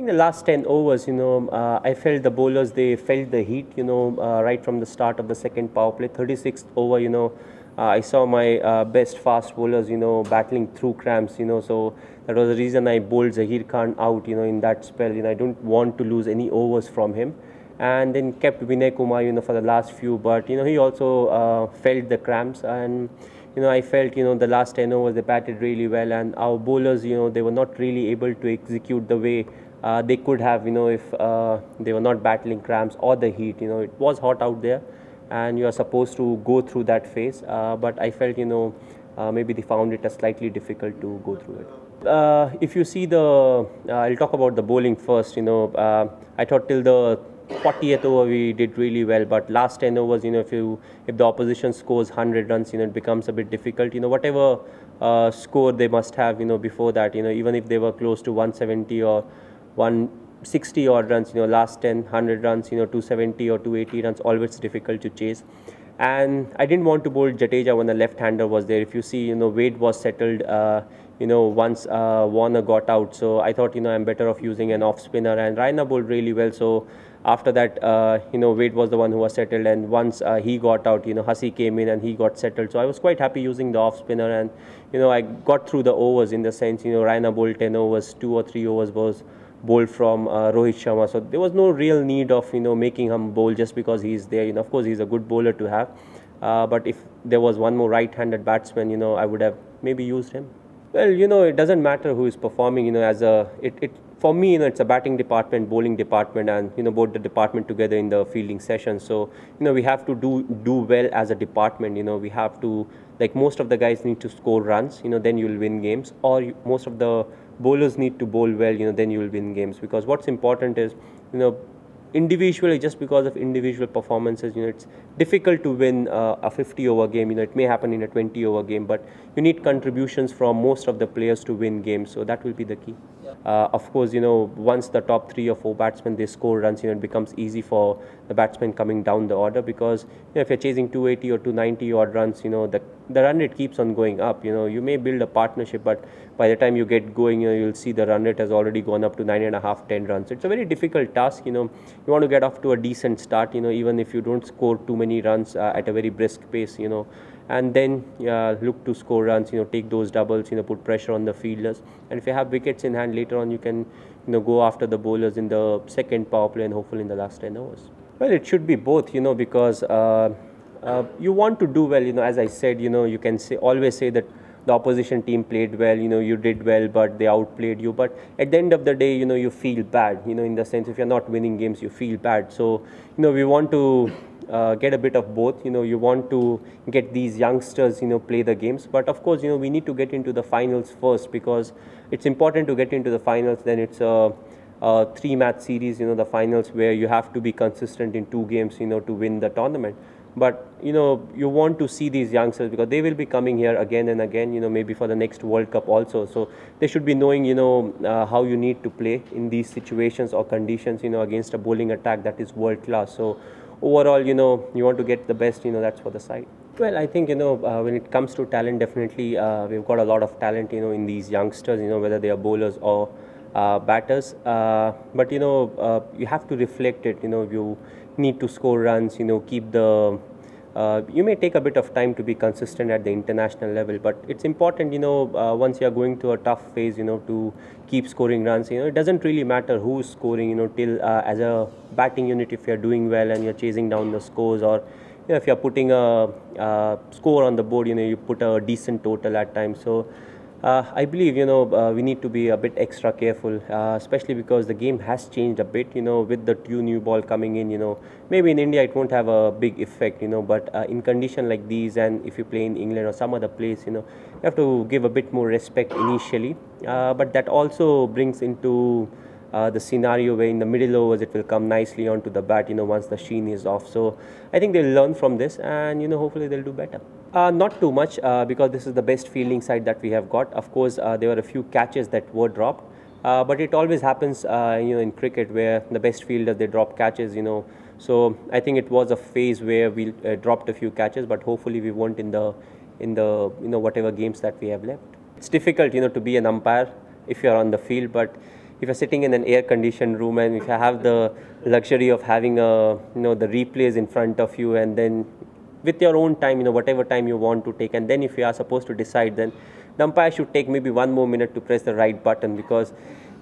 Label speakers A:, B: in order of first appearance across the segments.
A: think the last 10 overs, I felt the bowlers, they felt the heat, right from the start of the second power play. 36th over, I saw my best fast bowlers, battling through cramps, so that was the reason I bowled Zaheer Khan out, in that spell. I don't want to lose any overs from him. And then kept Vinay Kumar, for the last few, but, he also felt the cramps. And, I felt, the last 10 overs, they batted really well. And our bowlers, they were not really able to execute the way they could have, if they were not battling cramps or the heat. It was hot out there, and you are supposed to go through that phase. But I felt, maybe they found it slightly difficult to go through it. If you see I'll talk about the bowling first. I thought till the 40th over we did really well, but last 10 overs, if the opposition scores 100 runs, it becomes a bit difficult. Whatever score they must have, before that, even if they were close to 170 or 160 odd runs, last 10, 100 runs, 270 or 280 runs, always difficult to chase. And I didn't want to bowl Jadeja when the left-hander was there. If you see, Wade was settled, once Warner got out. So I thought, I'm better off using an off-spinner, and Raina bowled really well. So after that, Wade was the one who was settled, and once he got out, Hussey came in and he got settled. So I was quite happy using the off-spinner, and, I got through the overs in the sense, Raina bowled 10 overs, 2 or 3 overs was bowled from Rohit Sharma. So there was no real need of, making him bowl just because he's there. Of course, he's a good bowler to have. But if there was one more right-handed batsman, I would have maybe used him. Well, it doesn't matter who is performing, for me, it's a batting department, bowling department, and, both the department together in the fielding session. So, we have to do well as a department. We have to, like, most of the guys need to score runs, then you'll win games, or most of the bowlers need to bowl well, then you will win games. Because what's important is, individually, just because of individual performances, it's difficult to win a 50-over game. It may happen in a 20-over game, but you need contributions from most of the players to win games. So that will be the key. Of course, once the top 3 or 4 batsmen, they score runs, it becomes easy for the batsmen coming down the order, because if you're chasing 280 or 290 odd runs, the run rate keeps on going up. You may build a partnership, but by the time you get going, you'll see the run rate has already gone up to 9.5, 10 runs. It's a very difficult task. You want to get off to a decent start, even if you don't score too many runs at a very brisk pace, and then look to score runs, take those doubles, put pressure on the fielders. And if you have wickets in hand later on, you can, go after the bowlers in the second power play and hopefully in the last 10 overs. Well, it should be both, because you want to do well, as I said, you can always say that the opposition team played well, you did well, but they outplayed you. But at the end of the day, you feel bad, in the sense if you're not winning games, you feel bad. So, we want to get a bit of both. You want to get these youngsters, play the games. But of course, we need to get into the finals first, because it's important to get into the finals. Then it's a 3-match series, the finals, where you have to be consistent in 2 games, to win the tournament. But, you want to see these youngsters, because they will be coming here again and again, maybe for the next World Cup also. So they should be knowing, how you need to play in these situations or conditions, against a bowling attack that is world class. So overall, you want to get the best, that's for the side. Well, I think, when it comes to talent, definitely we've got a lot of talent, in these youngsters, whether they are bowlers or batters. But, you have to reflect it, you need to score runs, keep the... you may take a bit of time to be consistent at the international level, but it's important, once you're going to a tough phase, to keep scoring runs. It doesn't really matter who's scoring, till as a batting unit, if you're doing well and you're chasing down the scores, or if you're putting a score on the board, you put a decent total at times. So I believe, we need to be a bit extra careful, especially because the game has changed a bit, with the 2 new ball coming in, maybe in India it won't have a big effect, but in condition like these, and if you play in England or some other place, you have to give a bit more respect initially. But that also brings into the scenario where in the middle overs it will come nicely onto the bat, once the sheen is off. So I think they'll learn from this, and, hopefully they'll do better. Not too much, because this is the best fielding side that we have got. Of course, there were a few catches that were dropped, but it always happens, in cricket, where the best fielders, they drop catches, So I think it was a phase where we dropped a few catches, but hopefully we won't in the whatever games that we have left. It's difficult, to be an umpire if you're on the field, but if you're sitting in an air-conditioned room and if you have the luxury of having the replays in front of you, and then with your own time, whatever time you want to take, and then if you are supposed to decide, then the umpire should take maybe 1 more minute to press the right button, because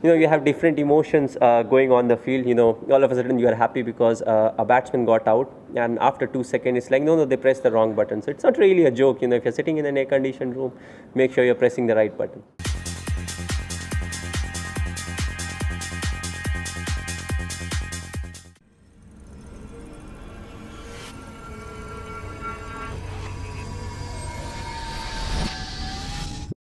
A: you have different emotions going on the field. All of a sudden you are happy because a batsman got out, and after 2 seconds it's like, no, they pressed the wrong button. So it's not really a joke. If you're sitting in an air-conditioned room, make sure you're pressing the right button.